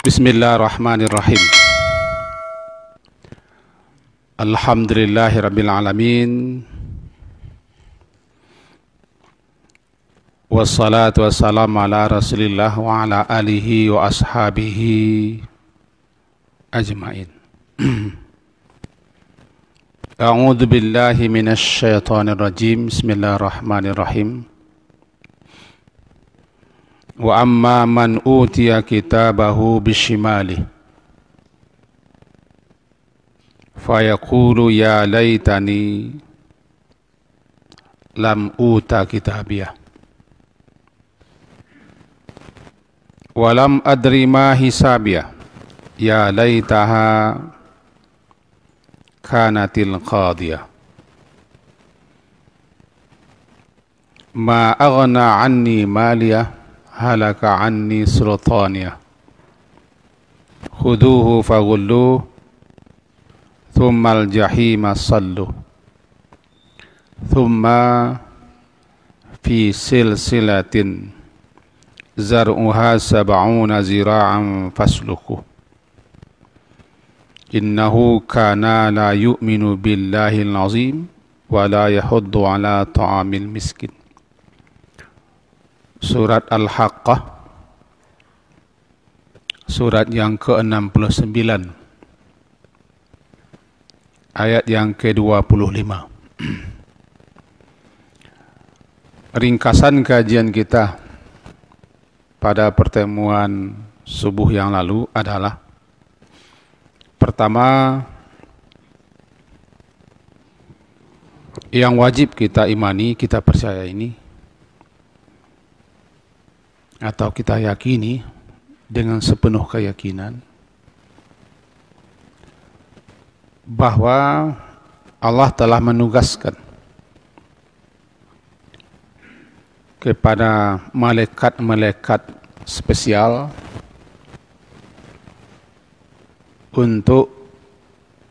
Bismillahirrahmanirrahim. Alhamdulillahirabbil alamin. Wassalatu wassalamu ala Rasulillah wa ala alihi wa ashabihi ajmain. A'udzu billahi minasy syaithanir rajim. Bismillahirrahmanirrahim. Wa amma man utiya kitabahu bishimali fayaqulu ya laitani lam uta kitabiyah wa lam adri ma hisabiyah ya laitaha kanatil qadiyah ma aghna anni maliyah halaka anni sultaniyah khuduhu faghulluh thumma al-jahima salluh thumma fi silsilatin zar'uha sab'una zira'an faslukuh innahu kana la yu'minu billahi al-azim wa la yahuddu ala ta'amil miskin. Surat Al-Haqqah, surat yang ke-69, ayat yang ke-25. Ringkasan kajian kita pada pertemuan subuh yang lalu adalah: pertama, yang wajib kita imani, kita percaya ini, atau kita yakini dengan sepenuh keyakinan bahwa Allah telah menugaskan kepada malaikat-malaikat spesial untuk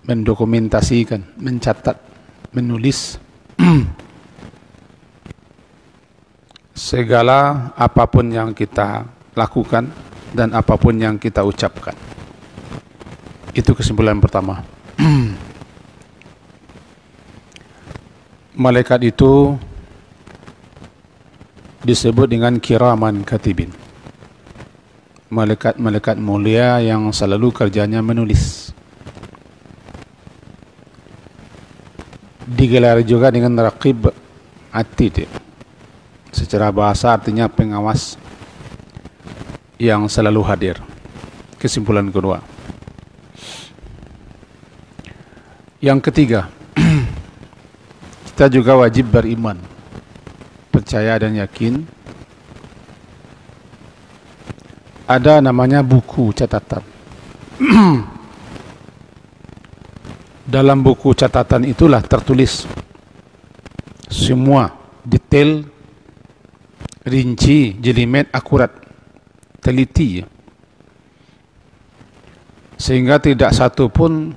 mendokumentasikan, mencatat, menulis segala apapun yang kita lakukan dan apapun yang kita ucapkan. Itu kesimpulan pertama. Malaikat itu disebut dengan kiraman katibin, malaikat-malaikat mulia yang selalu kerjanya menulis. Digelar juga dengan raqib atid. Secara bahasa artinya pengawas yang selalu hadir. Kesimpulan kedua. Yang ketiga, kita juga wajib beriman, percaya dan yakin ada namanya buku catatan. Dalam buku catatan itulah tertulis semua detail, rinci, jelimet, akurat, teliti, sehingga tidak satu pun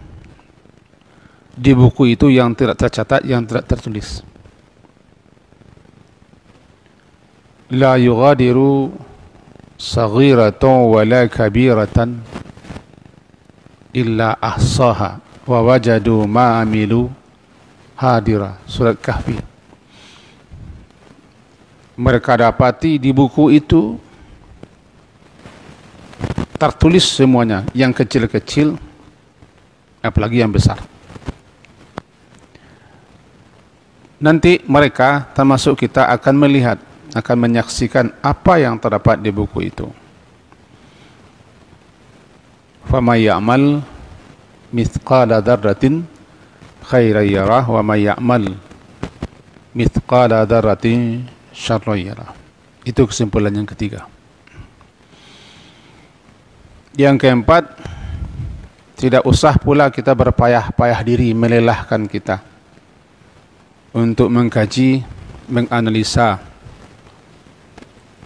di buku itu yang tidak tercatat, yang tidak tertulis. La yughadiru saghiratan wala kabiratan illa ahsaha wa wajadu ma amilu hadira. Surat Kahfi. Mereka dapati di buku itu tertulis semuanya, yang kecil-kecil apalagi yang besar. Nanti mereka, termasuk kita, akan melihat, akan menyaksikan apa yang terdapat di buku itu. Faman ya'mal mithqala dzarratin khairan yarah wa man ya'mal mithqala dzarratin syarran yarah. Itu kesimpulan yang ketiga. Yang keempat, tidak usah pula kita berpayah-payah diri, melelahkan kita untuk mengkaji, menganalisa,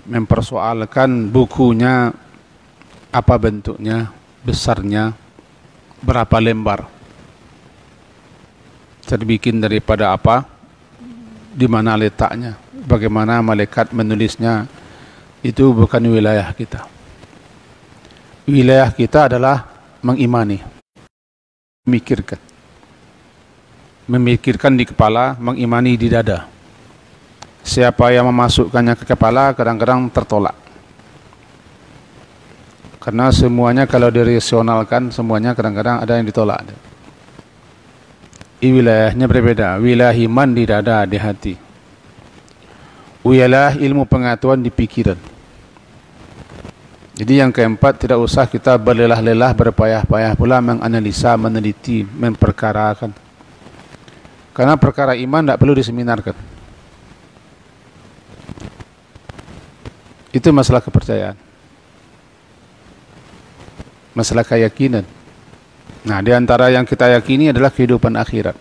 mempersoalkan bukunya, apa bentuknya, besarnya, berapa lembar. terbikin daripada apa, di mana letaknya, bagaimana malaikat menulisnya, itu bukan wilayah kita. Wilayah kita adalah mengimani, memikirkan di kepala, mengimani di dada. Siapa yang memasukkannya ke kepala kadang-kadang tertolak, karena semuanya kalau dirasionalkan, semuanya kadang-kadang ada yang ditolak. Wilayahnya berbeda. Wilayah iman di dada, di hati. Wilayah ilmu pengetahuan di pikiran. Jadi yang keempat, tidak usah kita berlelah-lelah, berpayah-payah pula menganalisa, meneliti, memperkarakan. Karena perkara iman tidak perlu diseminarkan. Itu masalah kepercayaan, masalah keyakinan. Nah, di antara yang kita yakini adalah kehidupan akhirat.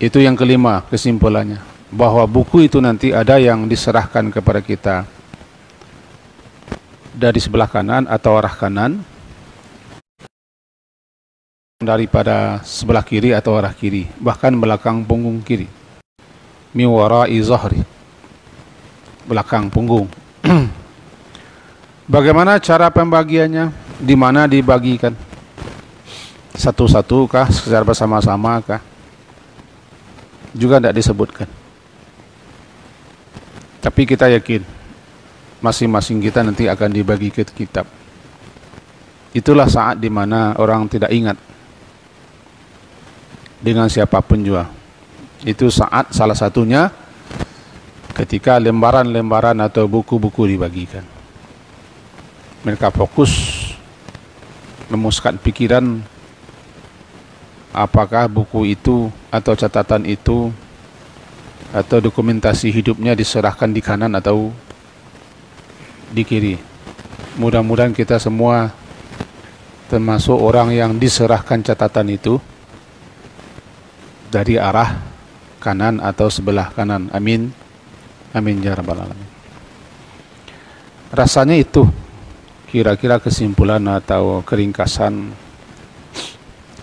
Itu yang kelima kesimpulannya, bahwa buku itu nanti ada yang diserahkan kepada kita dari sebelah kanan atau arah kanan, daripada sebelah kiri atau arah kiri, bahkan belakang punggung kiri. Mi wara'i zahri, belakang punggung. Bagaimana cara pembagiannya? Di mana dibagikan? Satu-satu kah? Secara bersama-sama kah? Juga tidak disebutkan. Tapi kita yakin masing-masing kita nanti akan dibagi ke kitab. Itulah saat di mana orang tidak ingat dengan siapapun juga. Itu saat salah satunya ketika lembaran-lembaran atau buku-buku dibagikan. Mereka fokus memusatkan pikiran apakah buku itu atau catatan itu atau dokumentasi hidupnya diserahkan di kanan atau di kiri. Mudah-mudahan kita semua termasuk orang yang diserahkan catatan itu dari arah kanan atau sebelah kanan. Amin. Amin ya rabbal alamin. Rasanya itu kira-kira kesimpulan atau keringkasan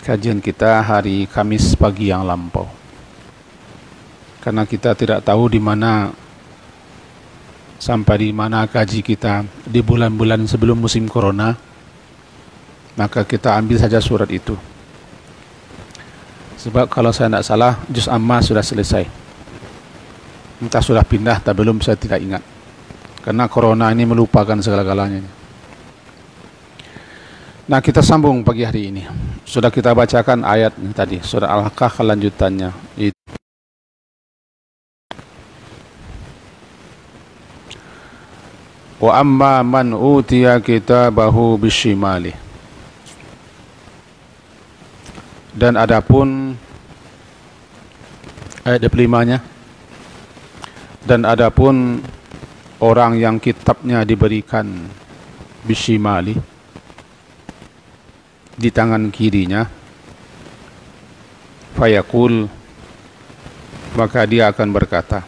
kajian kita hari Kamis pagi yang lampau. Karena kita tidak tahu di mana sampai di mana kaji kita di bulan-bulan sebelum musim corona, maka kita ambil saja surat itu. Sebab kalau saya tidak salah, juz amma sudah selesai. Entah sudah pindah atau belum, saya tidak ingat. Karena corona ini melupakan segala-galanya. Nah, kita sambung pagi hari ini. Sudah kita bacakan ayat tadi, surah Al-Kahf lanjutannya. Wa amma man utiya kitabahu bisyimali. Dan adapun ayat 25-nya, dan adapun orang yang kitabnya diberikan bisyimali, di tangan kirinya, fayaqul, maka dia akan berkata,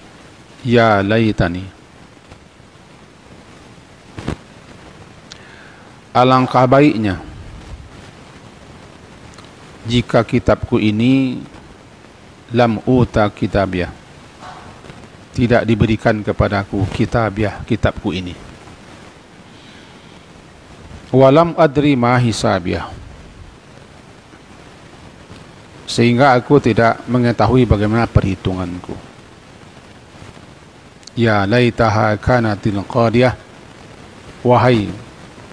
ya laitani, alangkah baiknya jika kitabku ini lam uta kitabiah, tidak diberikan kepadaku kitabiah, kitabku ini, walam adri ma hisabiah, sehingga aku tidak mengetahui bagaimana perhitunganku. Ya laitaha kanatil qadiyah, wahai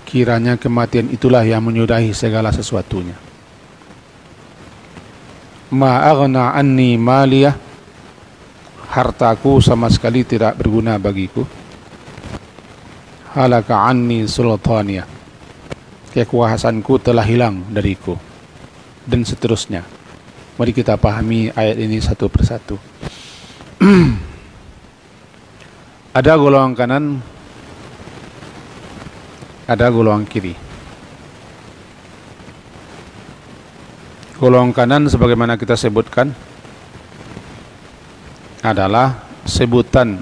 kiranya kematian itulah yang menyudahi segala sesuatunya. Ma aghna anni maliyah, hartaku sama sekali tidak berguna bagiku. Halaka anni sultaniyah, kekuasaanku telah hilang dariku, dan seterusnya. Mari kita pahami ayat ini satu persatu. Ada golongan kanan, ada golongan kiri. Golongan kanan sebagaimana kita sebutkan adalah sebutan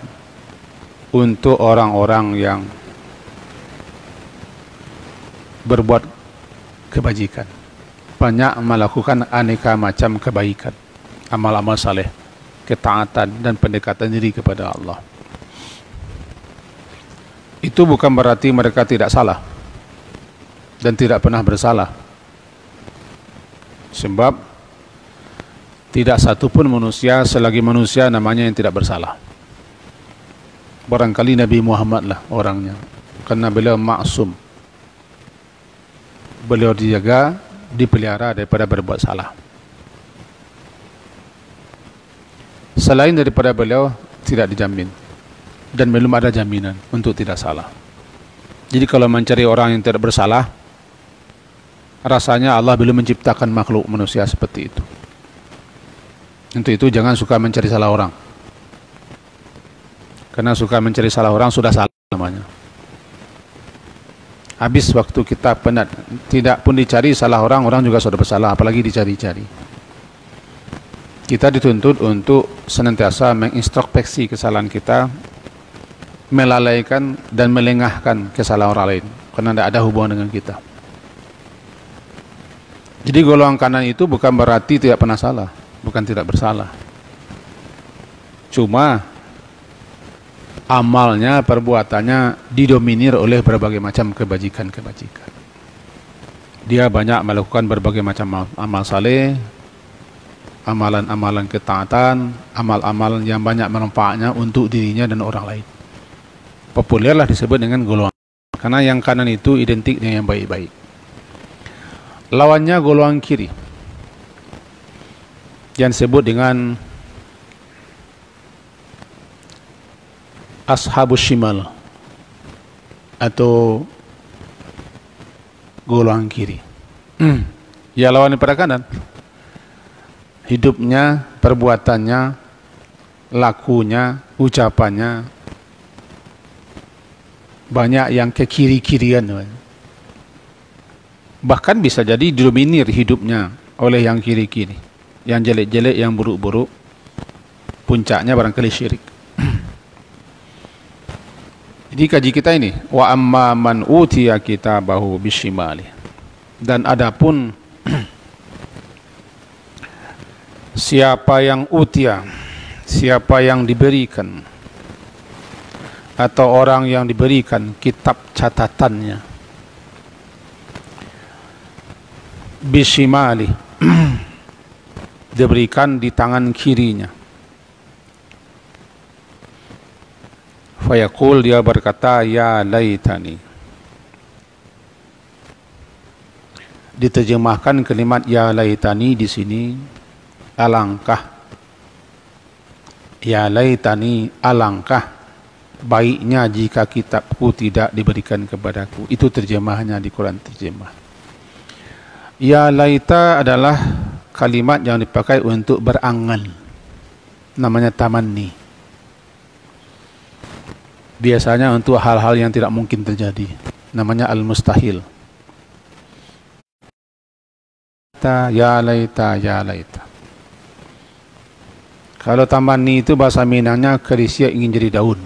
untuk orang-orang yang berbuat kebajikan. banyak melakukan aneka macam kebaikan, amal-amal saleh, ketaatan dan pendekatan diri kepada Allah. Itu bukan berarti mereka tidak salah dan tidak pernah bersalah. Sebab tidak satupun manusia selagi manusia namanya yang tidak bersalah. Barangkali Nabi Muhammad lah orangnya, karena beliau maksum. Beliau dijaga, dipelihara daripada berbuat salah. Selain daripada beliau tidak dijamin, dan belum ada jaminan untuk tidak salah. Jadi kalau mencari orang yang tidak bersalah, rasanya Allah belum menciptakan makhluk manusia seperti itu. Untuk itu jangan suka mencari salah orang, karena suka mencari salah orang sudah salah namanya. Habis waktu kita penat, tidak pun dicari salah orang, orang juga sudah bersalah, apalagi dicari-cari. Kita dituntut untuk senantiasa mengintrospeksi kesalahan kita, melalaikan dan melengahkan kesalahan orang lain, karena tidak ada hubungan dengan kita. Jadi golongan kanan itu bukan berarti tidak pernah salah, bukan tidak bersalah. Cuma amalnya, perbuatannya didominir oleh berbagai macam kebajikan-kebajikan. Dia banyak melakukan berbagai macam amal saleh, amalan-amalan ketaatan, amal-amalan yang banyak manfaatnya untuk dirinya dan orang lain. Populerlah disebut dengan golongan, karena yang kanan itu identik dengan yang baik-baik. Lawannya golongan kiri, yang disebut dengan ashabus shimal atau golongan kiri. Ya, lawan pada kanan. Hidupnya, perbuatannya, lakunya, ucapannya banyak yang ke kiri-kirian. Bahkan bisa jadi didominir hidupnya oleh yang kiri-kiri, yang jelek-jelek, yang buruk-buruk. Puncaknya barangkali syirik. Jadi kaji kita ini, wa amma man utiya kitabahu bishimali. Dan adapun siapa yang utiya, siapa yang diberikan, atau orang yang diberikan kitab catatannya bishimali, diberikan di tangan kirinya, fayaqul, dia berkata, ya laitani. Diterjemahkan kalimat ya laitani di sini, alangkah, ya laitani, alangkah baiknya jika kitabku tidak diberikan kepadaku. Itu terjemahannya di Quran terjemah. Ya laita adalah kalimat yang dipakai untuk berangan, namanya tamanni. Biasanya untuk hal-hal yang tidak mungkin terjadi, namanya al-mustahil. Ya laita, ya laita. Kalau tamanni itu bahasa Minangnya kerisia ingin jadi daun,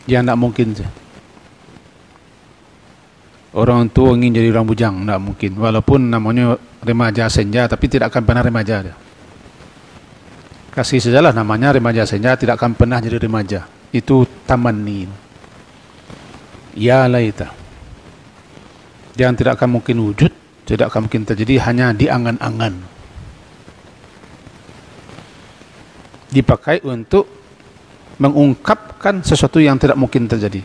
yang tidak mungkin. Orang tua ingin jadi orang bujang, tidak mungkin. Walaupun namanya remaja senja, tapi tidak akan pernah remaja dia. Kasih sajalah namanya remaja senja, tidak akan pernah jadi remaja. Itu tamanni. Ya laita, yang tidak akan mungkin wujud, tidak akan mungkin terjadi, hanya di angan-angan. Dipakai untuk mengungkapkan sesuatu yang tidak mungkin terjadi.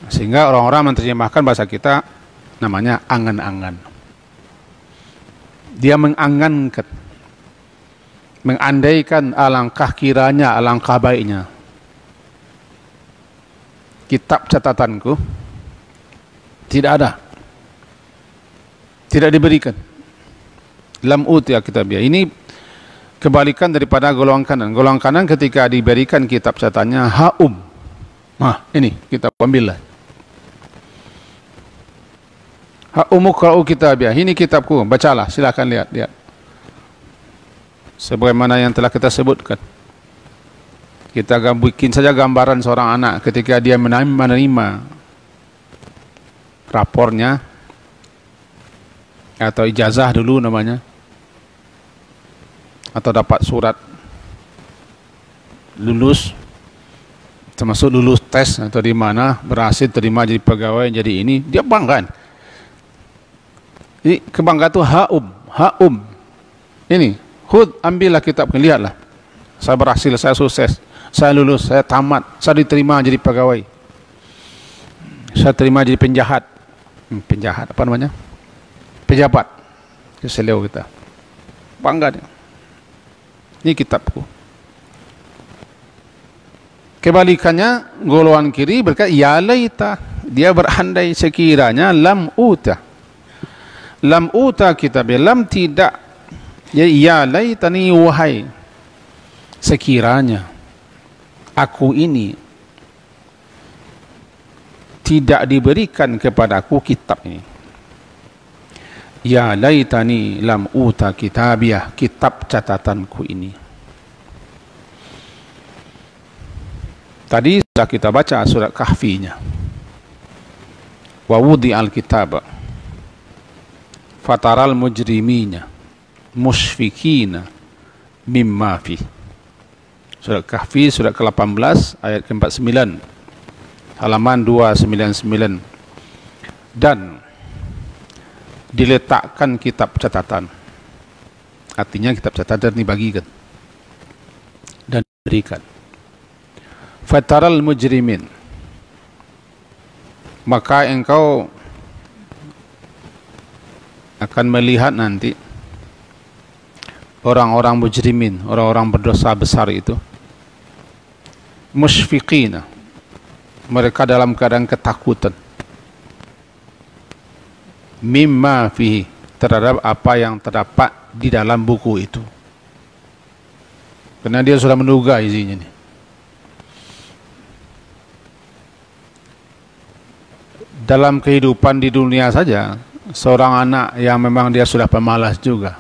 Sehingga orang-orang menerjemahkan bahasa kita namanya angan-angan. Dia mengangankan, mengandaikan, alangkah kiranya, alangkah baiknya kitab catatanku tidak ada, tidak diberikan. Lam utiya kitabiyah. Ini kebalikan daripada golongan kanan. Golongan kanan ketika diberikan kitab catatannya haum. Nah, ini kitab, ambillah. Haumuqra'u kitabiyah. Ini kitabku, bacalah, silakan lihat. Sebagaimana yang telah kita sebutkan. Kita bikin saja gambaran seorang anak ketika dia menerima rapornya atau ijazah dulu namanya, atau dapat surat lulus, termasuk lulus tes atau di mana berhasil terima jadi pegawai, jadi ini dia bangga. Jadi kebanggaan itu haum. Ini, ambillah kitab, lihatlah. Saya berhasil, saya sukses, saya lulus, saya tamat, saya diterima jadi pegawai. Saya terima jadi penjahat. Penjahat apa namanya? Pejabat. Keseleo kita. Bangga dia. Ini kitabku. Kebalikannya, golongan kiri berkata, ya laita. Dia berandai sekiranya lam uta. Lam uta kitab, lam tidak. Ya laitani, wahai sekiranya aku ini tidak diberikan kepadaku kitab ini. Ya laitani lam uta kitabiyah, kitab catatanku ini. Tadi sudah kita baca surat Kahfinya. Wa wudi al-kitab fataral mujrimina musyfikina mimma fi. Surat Kahfi surat ke-18 ayat ke-49, halaman 299. Dan diletakkan kitab catatan, artinya kitab catatan dibagikan dan diberikan. Fataral mujrimin, maka engkau akan melihat nanti orang-orang mujrimin, orang-orang berdosa besar itu, musyfiqina, mereka dalam keadaan ketakutan, mimma fihi, terhadap apa yang terdapat di dalam buku itu, karena dia sudah menduga isinya nih. Dalam kehidupan di dunia saja, seorang anak yang memang dia sudah pemalas juga,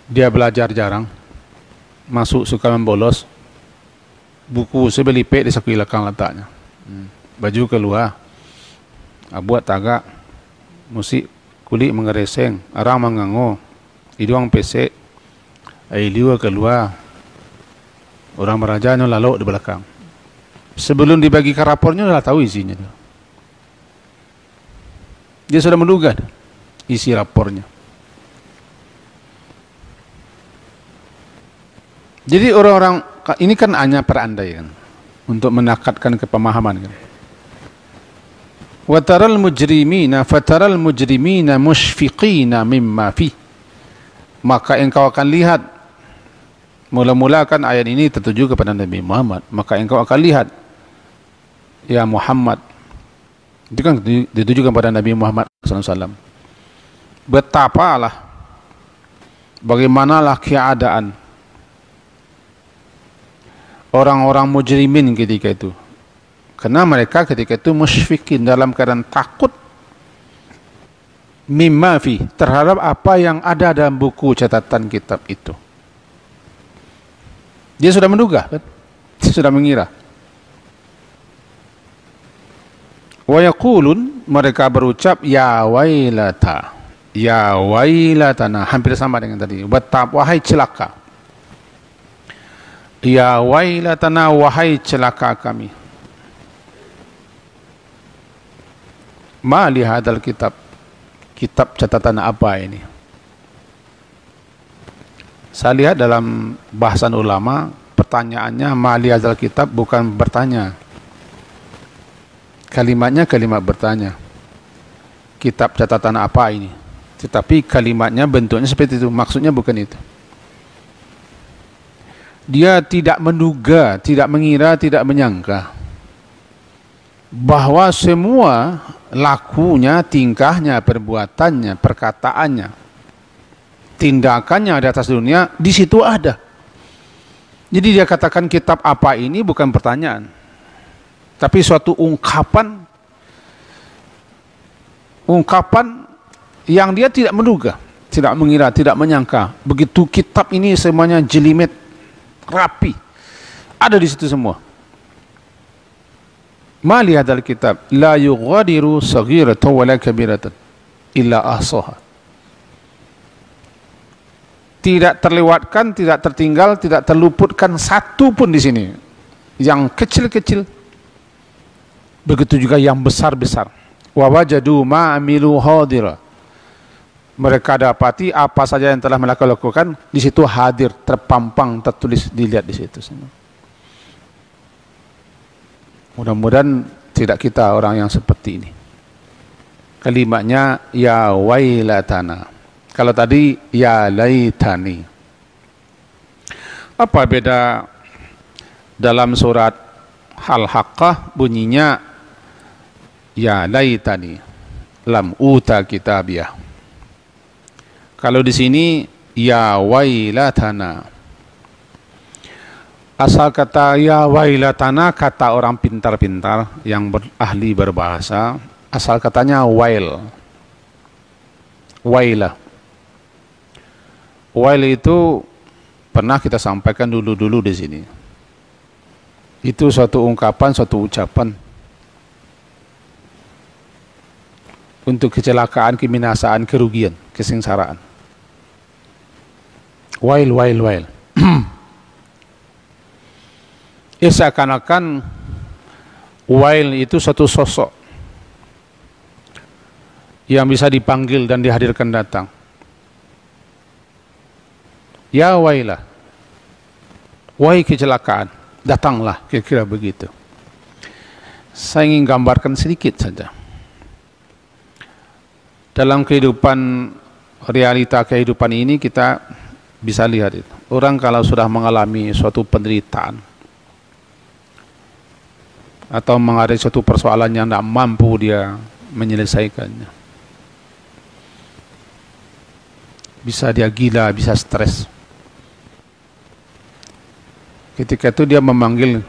dia belajar jarang, masuk suka membolos, buku sebelipet di saku belakang letaknya, baju keluar, buat tagak, musik kulit mengereseng, arang mengango, hidung pesek, liur keluar, orang merajanya lalu di belakang. Sebelum dibagikan rapornya sudah tahu isinya. Dia sudah menduga isi rapornya. Jadi orang-orang ini kan hanya perandaian untuk menakatkan kepemahaman kan. Wa taral mujrimina fataral mujrimina musyfiqina mimma fi. Maka engkau akan lihat, mula-mula kan ayat ini tertuju kepada Nabi Muhammad, maka engkau akan lihat ya Muhammad, itu kan ditujukan pada Nabi Muhammad SAW, betapalah, bagaimanalah keadaan orang-orang mujrimin ketika itu, karena mereka ketika itu musyfikin, dalam keadaan takut, mimma fi, terhadap apa yang ada dalam buku catatan kitab itu. Dia sudah menduga kan? Dia sudah mengira. Wa yaqulun, mereka berucap ya wailata, ya wailatana, hampir sama dengan tadi, betapa wahai celaka, ya wailatana, wahai celaka kami, ma li hadzal kitab, kitab catatan apa ini? Saya lihat dalam bahasan ulama, pertanyaannya ma li hadzal kitab, bukan bertanya. Kalimatnya kalimat bertanya, kitab catatan apa ini? Tetapi kalimatnya bentuknya seperti itu, maksudnya bukan itu. Dia tidak menduga, tidak mengira, tidak menyangka bahwa semua lakunya, tingkahnya, perbuatannya, perkataannya, tindakannya di atas dunia, di situ ada. Jadi dia katakan kitab apa ini bukan pertanyaan, tapi suatu ungkapan yang dia tidak menduga, tidak mengira, tidak menyangka. Begitu kitab ini semuanya jelimet, rapi, ada di situ semua. Ma li hadzal kitab la yughadiru saghiratan wala kabiratan illa ahsaha. Tidak terlewatkan, tidak tertinggal, tidak terluputkan satu pun di sini. Yang kecil-kecil, begitu juga yang besar-besar. Wa wajadu ma amilu hadira. Mereka dapati apa saja yang telah mereka lakukan di situ hadir, terpampang, tertulis, dilihat di situ semua. Mudah-mudahan tidak kita orang yang seperti ini. Kalimatnya ya wailatana. Kalau tadi ya laitani. Apa beda dalam surat Al-Haqqah bunyinya ya laitani lam uta kitabiyah. Kalau di sini ya wailatana. Asal kata ya wailatana, kata orang pintar-pintar yang ahli berbahasa, asal katanya wail. Wailah. Wail itu pernah kita sampaikan dulu-dulu di sini. Itu suatu ungkapan, suatu ucapan untuk kecelakaan, kebinasaan, kerugian, kesengsaraan. Wail, wail, wail. Seakan-akan wail itu suatu sosok yang bisa dipanggil dan dihadirkan datang. Ya wailah, wahai kecelakaan, datanglah, kira-kira begitu. Saya ingin gambarkan sedikit saja. Dalam kehidupan, realita kehidupan ini kita bisa lihat itu. Orang kalau sudah mengalami suatu penderitaan atau menghadapi suatu persoalan yang tidak mampu dia menyelesaikannya, bisa dia gila, bisa stres. Ketika itu dia memanggil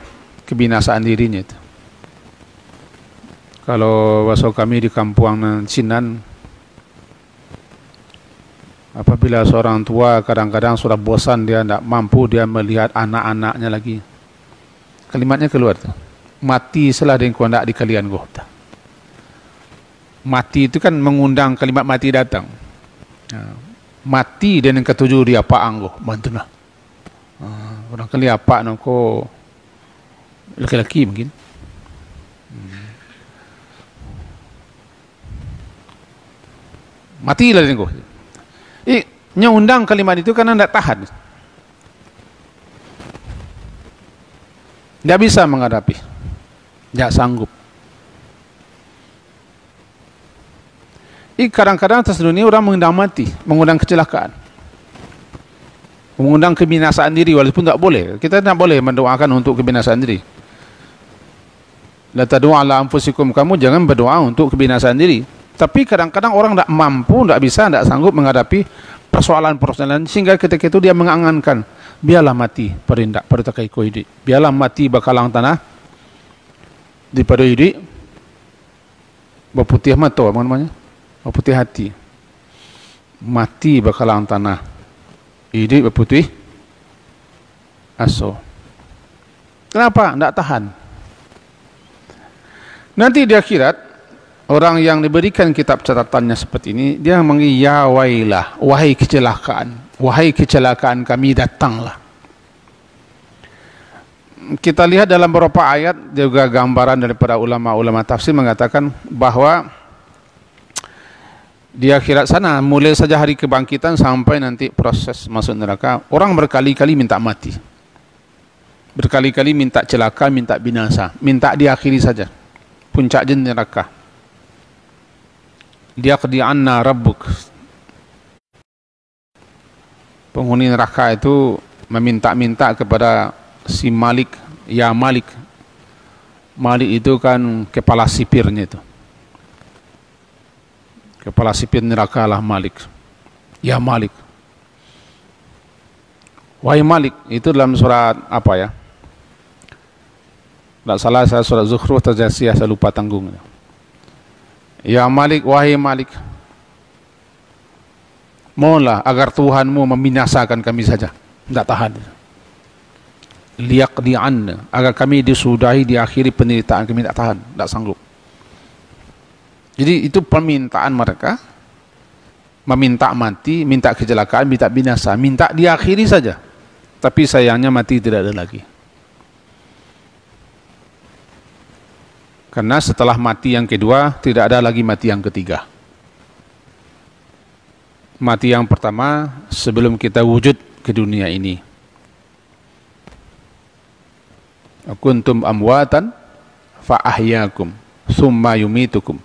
kebinasaan dirinya itu. Kalau bahasa kami di kampung Sinan, apabila seorang tua kadang-kadang sudah bosan, dia tidak mampu dia melihat anak-anaknya lagi, kalimatnya keluar tuh, mati selah dengan kau nak di kalian kau. Mati itu kan mengundang kalimat mati datang. Mati dan yang ketujuh dia apa anggo mantuna. Orang kali apa nangko laki-laki mungkin. Matilah dengan kau. Undang kalimat itu karena tidak tahan. Tidak bisa menghadapi. Tidak sanggup. Kadang-kadang atas dunia orang mengundang mati, mengundang kecelakaan, mengundang kebinasaan diri, walaupun tak boleh. Kita tidak boleh mendoakan untuk kebinasaan diri. La tad'u ala anfusikum, kamu jangan berdoa untuk kebinasaan diri. Tapi kadang-kadang orang tidak mampu, tidak bisa, tidak sanggup menghadapi persoalan-persoalan, sehingga ketika itu dia mengangankan, biarlah mati perindak pada takai ko hidup, biarlah mati bakalang tanah daripada hidup berputih mata, apa namanya, berputih hati. Mati bakalang tanah, hidup berputih aso. Kenapa? Tidak tahan. Nanti di akhirat, orang yang diberikan kitab catatannya seperti ini, dia mengi ya wailah, wahai kecelakaan kami, datanglah. Kita lihat dalam beberapa ayat juga gambaran daripada ulama-ulama tafsir mengatakan bahwa di akhirat sana, mulai saja hari kebangkitan sampai nanti proses masuk neraka, orang berkali-kali minta mati, berkali-kali minta celaka, minta binasa, minta diakhiri saja. Puncak jen neraka. Liyaqdi anna rabbuk. Penghuni neraka itu meminta-minta kepada si Malik, ya Malik. Malik itu kan kepala sipirnya itu. Kepala sipir neraka lah Malik. Ya Malik. Wahai Malik, itu dalam surat apa ya? Tak salah saya surat Zukhruf atau Jasiyah, saya lupa tanggung. Ya Malik, wahai Malik, mohonlah agar Tuhanmu membinasakan kami saja. Tidak tahan. liyaqdi'anna, agar kami disudahi, diakhiri penderitaan kami, tak tahan, tak sanggup. Jadi itu permintaan mereka, meminta mati, minta kecelakaan, minta binasa, minta diakhiri saja. Tapi sayangnya mati tidak ada lagi. Karena setelah mati yang kedua, tidak ada lagi mati yang ketiga. Mati yang pertama sebelum kita wujud ke dunia ini. Kuntum amwatan fa ahyakum tsumma yumitukum.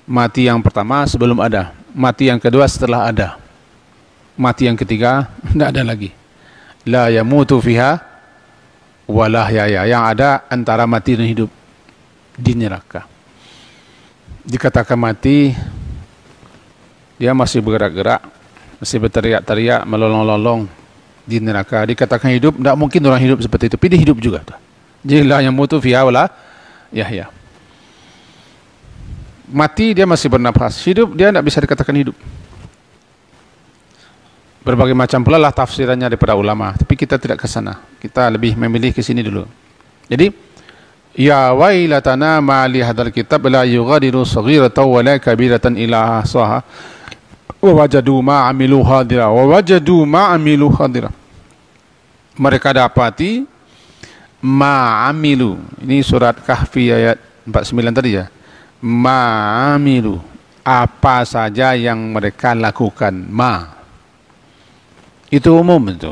Mati yang pertama sebelum ada, mati yang kedua setelah ada, mati yang ketiga tidak ada lagi. La yamutu fiha wala yahya, yang ada antara mati dan hidup di neraka. Dikatakan mati, dia masih bergerak-gerak, masih berteriak-teriak, melolong-lolong di neraka. Dikatakan hidup, tidak mungkin orang hidup seperti itu, tapi dia hidup juga. Jadi la yamutu fiha wala yahya. Mati dia masih bernafas, hidup dia tidak bisa dikatakan hidup. Berbagai macam pula lah tafsirannya daripada ulama, tapi kita tidak ke sana. Kita lebih memilih ke sini dulu. Jadi, ya wailatana ma li hadzal kitab la yughadiru saghiratan wa la kabiratan illa ahsaha wa wajadu ma amilu hadira wa wajadu ma amilu hadira. Mereka dapati ma amilu. Ini surat Kahfi ayat 49 tadi ya. Ma'amilu, apa saja yang mereka lakukan. Ma itu umum itu.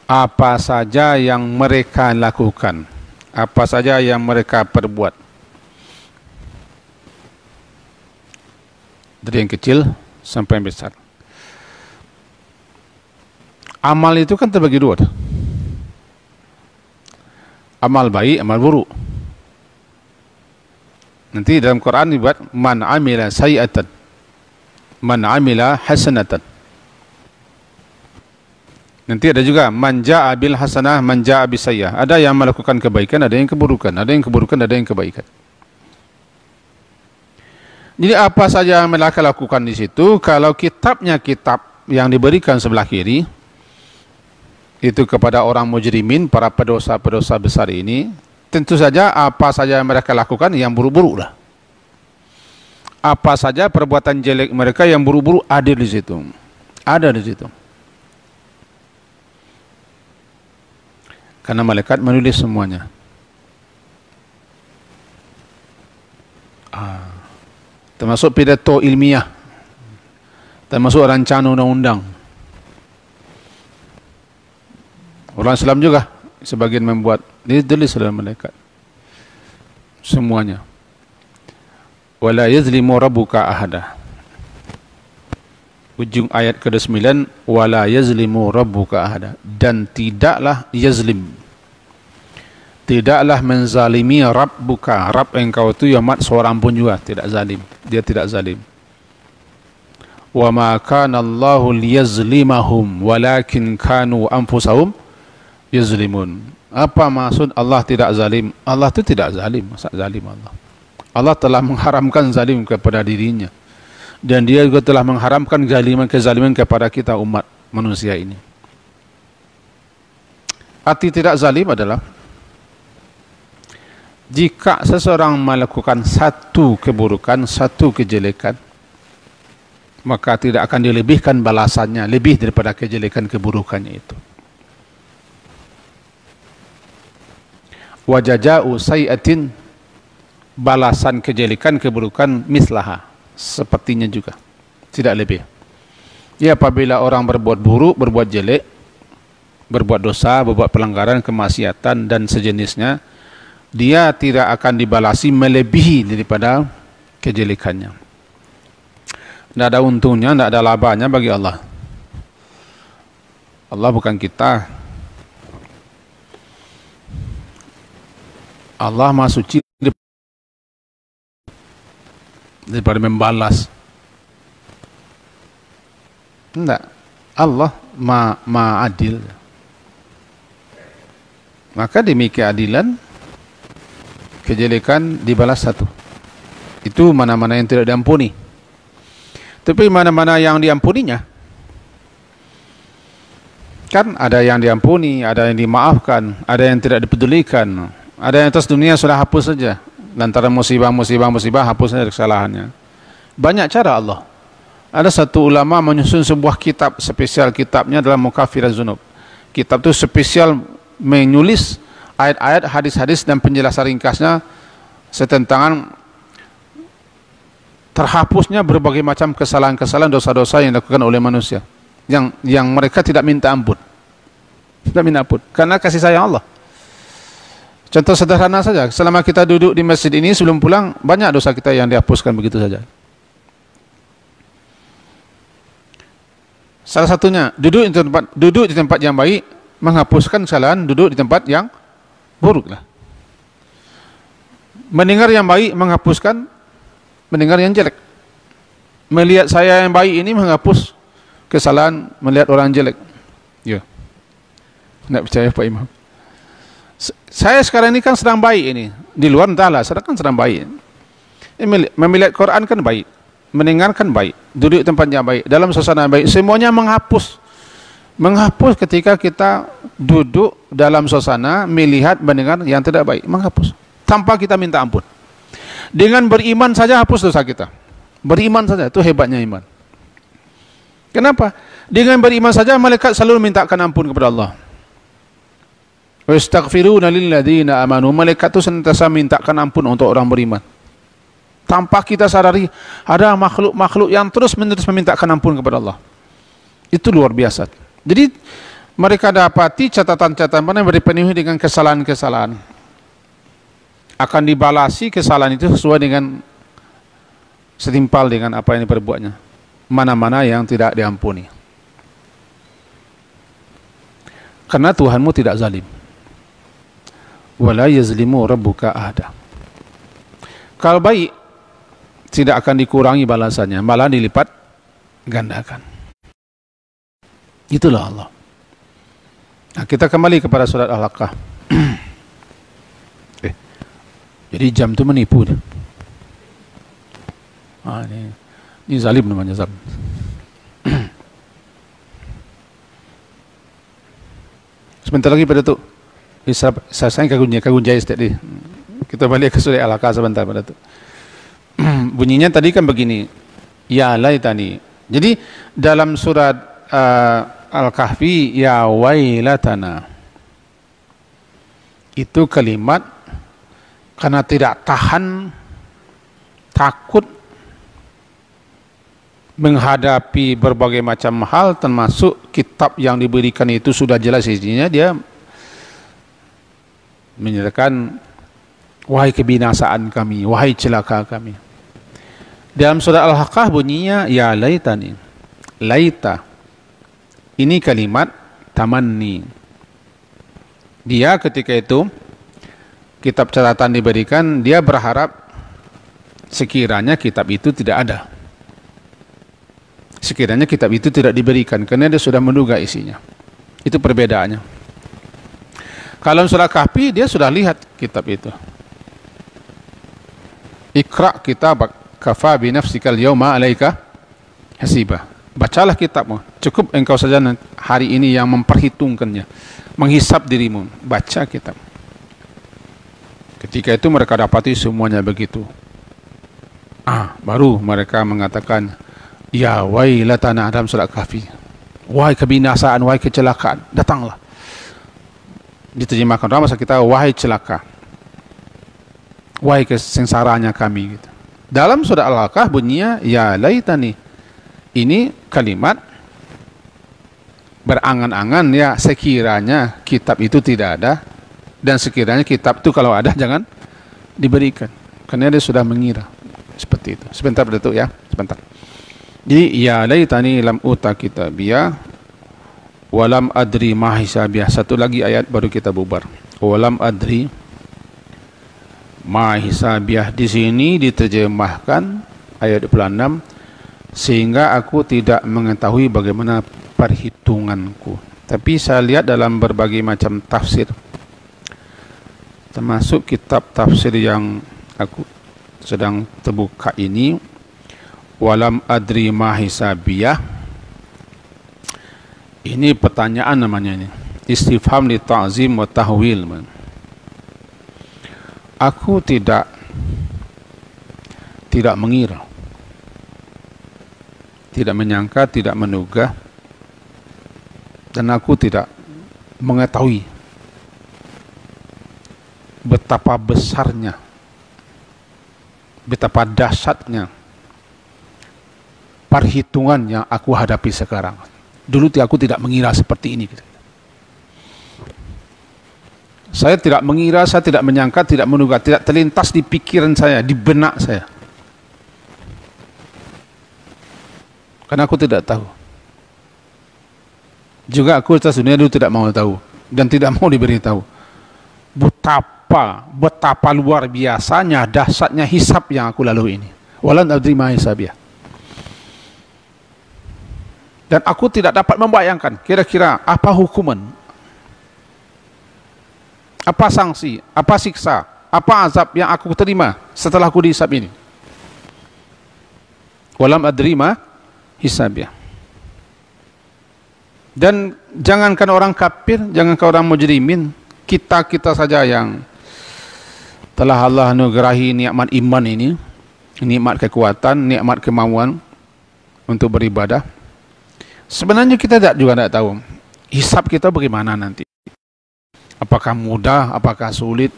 Apa saja yang mereka lakukan, apa saja yang mereka perbuat, dari yang kecil sampai yang besar. Amal itu kan terbagi dua, amal baik, amal buruk. Nanti dalam Quran dibuat man amila sayi'atan, man amila hasanatan. Nanti ada juga man ja'a bil hasanah, man ja'a bis sayi'ah. Ada yang melakukan kebaikan, ada yang keburukan, ada yang keburukan, ada yang kebaikan. Jadi apa saja yang mereka lakukan di situ, kalau kitabnya kitab yang diberikan sebelah kiri itu kepada orang mujrimin, para pedosa-pedosa besar ini, tentu saja apa saja yang mereka lakukan yang buruk-buruk lah. Apa saja perbuatan jelek mereka yang buruk-buruk ada di situ. Ada di situ. Karena malaikat menulis semuanya. Termasuk pidato ilmiah, termasuk rancangan undang-undang. Orang Islam juga sebagian membuat, ditulis oleh malaikat semuanya. Wala yazlimu rabbuka ahada. Ujung ayat ke-9, wala yazlimu rabbuka ahada, dan tidaklah yazlim, tidaklah menzalimi rabbuka, Rabb engkau itu ya mat seorang pun juga tidak zalim, dia tidak zalim. Wa ma kana Allahu liyazlimahum walakin kanu anfusahum yazlimun. Apa maksud Allah tidak zalim? Allah itu tidak zalim. Masa zalim Allah? Allah telah mengharamkan zalim kepada dirinya, dan dia juga telah mengharamkan kezaliman kepada kita umat manusia ini. Arti tidak zalim adalah jika seseorang melakukan satu keburukan, satu kejelekan, maka tidak akan dilebihkan balasannya lebih daripada kejelekan keburukannya itu. Wajaja'u sayi'atin, balasan kejelekan keburukan mislaha, sepertinya juga, tidak lebih. Ya, apabila orang berbuat buruk, berbuat jelek, berbuat dosa, berbuat pelanggaran, kemaksiatan dan sejenisnya, dia tidak akan dibalasi melebihi daripada kejelekannya. Tidak ada untungnya, tidak ada labanya bagi Allah. Allah bukan kita. Allah Maha Suci daripada membalas. Tidak. Allah Maha Adil. Maka demi keadilan, kejelekan dibalas satu. Itu mana-mana yang tidak diampuni. Tapi mana-mana yang diampuninya, Kan ada yang diampuni, ada yang dimaafkan, ada yang tidak dipedulikan, ada yang atas dunia sudah hapus saja. Lantaran musibah hapus saja kesalahannya. Banyak cara Allah. Ada satu ulama menyusun sebuah kitab, spesial kitabnya dalam Mukaffirat Dzunub. Kitab itu spesial menulis ayat-ayat, hadis-hadis dan penjelasan ringkasnya tentang terhapusnya berbagai macam kesalahan-kesalahan, dosa-dosa yang dilakukan oleh manusia. Yang mereka tidak minta ampun. Tidak minta ampun karena kasih sayang Allah. Contoh sederhana saja, selama kita duduk di masjid ini sebelum pulang, banyak dosa kita yang dihapuskan begitu saja. Salah satunya, duduk di tempat yang baik menghapuskan kesalahan duduk di tempat yang buruk lah. Mendengar yang baik menghapuskan mendengar yang jelek. Melihat saya yang baik ini menghapus kesalahan melihat orang jelek. Ya. Tidak percaya Pak Imam. Saya sekarang ini kan sedang baik ini. Di luar entahlah, saya kan sedang baik. Memilihat Quran kan baik. Mendengarkan baik. Duduk di tempat yang baik. Dalam suasana baik. Semuanya menghapus. Menghapus ketika kita duduk dalam suasana melihat mendengar yang tidak baik. Menghapus. Tanpa kita minta ampun. Dengan beriman saja hapus dosa kita. Beriman saja. Itu hebatnya iman. Kenapa? Dengan beriman saja malaikat selalu mintakan ampun kepada Allah. Wastaghfiruna lilladzina amanu. Malaikat itu senantiasa mintakan ampun untuk orang beriman. Tanpa kita sadari ada makhluk-makhluk yang terus-menerus memintakan ampun kepada Allah. Itu luar biasa. Jadi mereka dapati catatan-catatan yang dipenuhi dengan kesalahan-kesalahan. Akan dibalasi kesalahan itu sesuai dengan setimpal dengan apa yang diperbuatnya. Mana-mana yang tidak diampuni. Karena Tuhanmu tidak zalim. Wala yazlimu rabbuka ahada. Kalau baik tidak akan dikurangi balasannya, malah dilipat gandakan. Itulah Allah. Nah, kita kembali kepada surat Al-Haqqah. Jadi jam itu menipu. Ini zalim namanya, zalim. Sebentar lagi pada tu. Saya kagunjai tadi. Kita balik ke surat Al-Haqqah sebentar pada tu. Bunyinya tadi kan begini. Ya laitani. Jadi dalam surat Al-Kahfi, ya wailatana. Itu kalimat karena tidak tahan, takut menghadapi berbagai macam hal, termasuk kitab yang diberikan itu sudah jelas isinya, dia menyatakan, wahai kebinasaan kami, wahai celaka kami. Dalam surah Al-Haqqah bunyinya, ya laitani. Laita. Ini kalimat tamanni. Dia ketika itu, kitab catatan diberikan, dia berharap sekiranya kitab itu tidak ada. Sekiranya kitab itu tidak diberikan, karena dia sudah menduga isinya. Itu perbedaannya. Kalau surah Kahfi, dia sudah lihat kitab itu. Iqra' kitabak kafa bi nafsikal yawma alaika hasiba. Bacalah kitabmu. Cukup engkau saja hari ini yang memperhitungkannya, menghisap dirimu. Baca kitab. Ketika itu mereka dapati semuanya begitu. Baru mereka mengatakan, ya wailatana, dalam surat Kahfi. Wahai kebinasaan, wahai kecelakaan, datanglah. Diterjemahkan dalam bahasa kita, wahai celaka, wahai kesengsaraannya kami, gitu. Dalam surah Al-Haqqah bunyinya, ya laitani. Ini kalimat berangan-angan, ya sekiranya kitab itu tidak ada, dan sekiranya kitab itu kalau ada jangan diberikan, karena dia sudah mengira seperti itu. Sebentar Datuk ya, sebentar. Jadi ya laitani lam uta kitabiyah walam adri ma hisabiyah. Satu lagi ayat baru kita bubar. Walam adri ma hisabiyah. Di sini diterjemahkan ayat 26, sehingga aku tidak mengetahui bagaimana perhitunganku. Tapi saya lihat dalam berbagai macam tafsir, termasuk kitab tafsir yang aku sedang terbuka ini, walam adri ma hisabiyah, Ini pertanyaan namanya ini. Istifham li ta'zim wa tahwil. Aku tidak mengira, tidak menyangka, tidak menduga, dan aku tidak mengetahui betapa besarnya, betapa dahsyatnya perhitungan yang aku hadapi sekarang. Dulu aku tidak mengira seperti ini. Saya tidak mengira, saya tidak menyangka, tidak menduga, tidak terlintas di pikiran saya, di benak saya. Karena aku tidak tahu. Juga aku atas dunia dulu tidak mau tahu dan tidak mau diberitahu betapa luar biasanya, dahsyatnya hisab yang aku lalui ini. Walan adri ma hisabiyah. Dan aku tidak dapat membayangkan kira-kira apa hukuman, apa sanksi, apa siksa, apa azab yang aku terima setelah aku dihisab ini. Walam adri ma hisabiyah. Dan jangankan orang kafir, jangankan orang mujrimin, kita saja yang telah Allah anugerahi nikmat iman ini, nikmat kekuatan, nikmat kemauan untuk beribadah. Sebenarnya kita juga tidak tahu hisab kita bagaimana nanti. Apakah mudah, apakah sulit,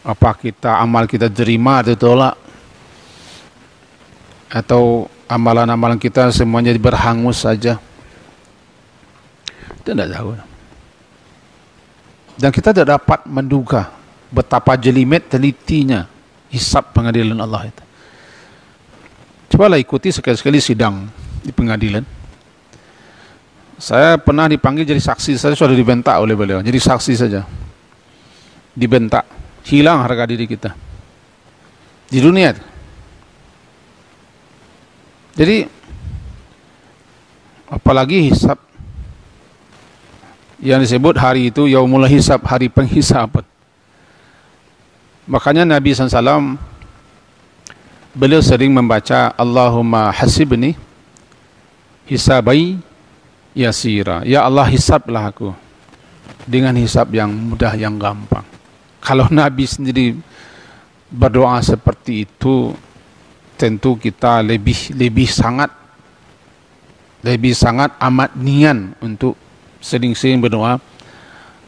apa amal kita terima atau tolak, atau amalan-amalan kita semuanya berhangus saja. Kita tidak tahu. Dan kita tidak dapat menduga betapa jelimet telitinya hisab pengadilan Allah itu. Cobalah ikuti sekali-sekali sidang di pengadilan. Saya pernah dipanggil jadi saksi, saya sudah dibentak oleh beliau, jadi saksi saja. Dibentak, hilang harga diri kita. Di dunia itu. Jadi, apalagi hisab yang disebut hari itu yaumul hisab, hari penghisaban. Makanya Nabi SAW beliau sering membaca Allahumma hasibni hisabai yasira. Ya Allah, hisablah aku dengan hisab yang mudah, yang gampang. Kalau Nabi sendiri berdoa seperti itu, tentu kita lebih sangat amat nian untuk sering-sering berdoa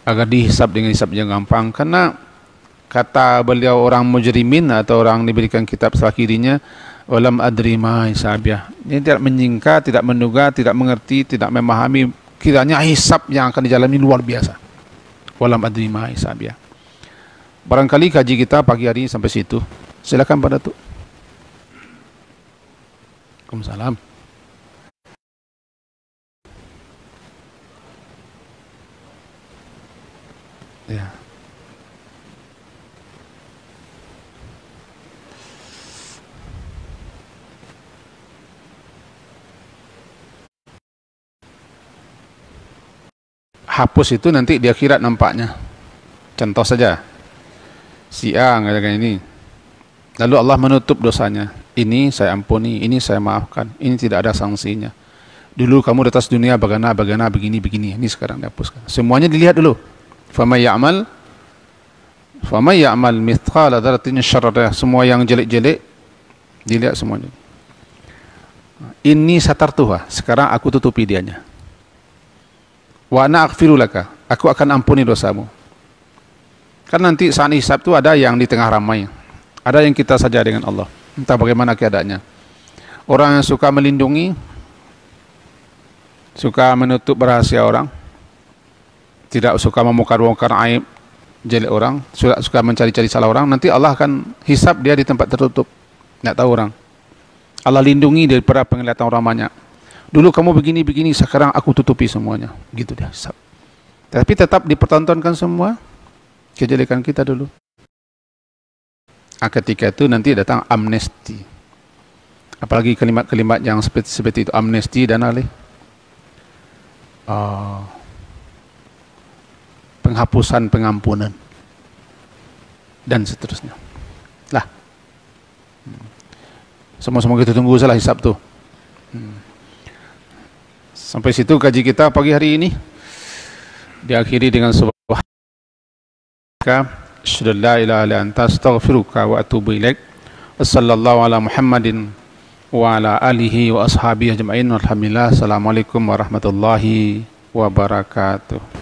agar dihisab dengan hisab yang gampang. Karena kata beliau, orang mujrimin atau orang diberikan kitab sebelah kirinya, walam adri ma hisabiyah. Ini tidak menyingka, tidak menduga, tidak mengerti, tidak memahami kiranya hisab yang akan dijalani luar biasa. Walam adri ma hisabiyah. Barangkali kaji kita pagi hari ini sampai situ. Silakan Pak Datuk. Waalaikumsalam. Ya. Hapus itu nanti di akhirat nampaknya. Contoh saja, si A mengatakan ini, lalu Allah menutup dosanya. Ini saya ampuni, ini saya maafkan, ini tidak ada sanksinya. Dulu kamu di atas dunia bagaimana begini, ini sekarang dihapuskan. Semuanya dilihat dulu. Famay ya'mal mithqala dzarratin syarra. Semua yang jelek-jelek dilihat semuanya. Ini satartuha, sekarang aku tutupi dianya. Wa ana aghfiru laka, aku akan ampuni dosamu. Kan nanti saat hisab itu ada yang di tengah ramai, ada yang kita saja dengan Allah, entah bagaimana keadaannya. Orang yang suka melindungi, suka menutup rahasia orang, tidak suka membongkar-bongkar aib jelek orang, suka mencari-cari salah orang, nanti Allah akan hisab dia di tempat tertutup, tidak tahu orang. Allah lindungi daripada penglihatan orang banyak. Dulu kamu begini, sekarang aku tutupi semuanya. Gitu dia hisab. Tapi tetap dipertontonkan semua kejelekan kita dulu. Ketika itu nanti datang amnesti. Apalagi kalimat-kalimat yang seperti itu, amnesti dan penghapusan, pengampunan, dan seterusnya. Lah, semua kita tunggu salah hisab tuh. Sampai situ kaji kita pagi hari ini. Diakhiri dengan subhanaka asyhadu an la ilaha illa anta astaghfiruka wa atubu ilaik. Wassallallahu ala Muhammadin wa ala alihi wa ashabihi ajma'in. Alhamdulillah. Assalamualaikum warahmatullahi wabarakatuh.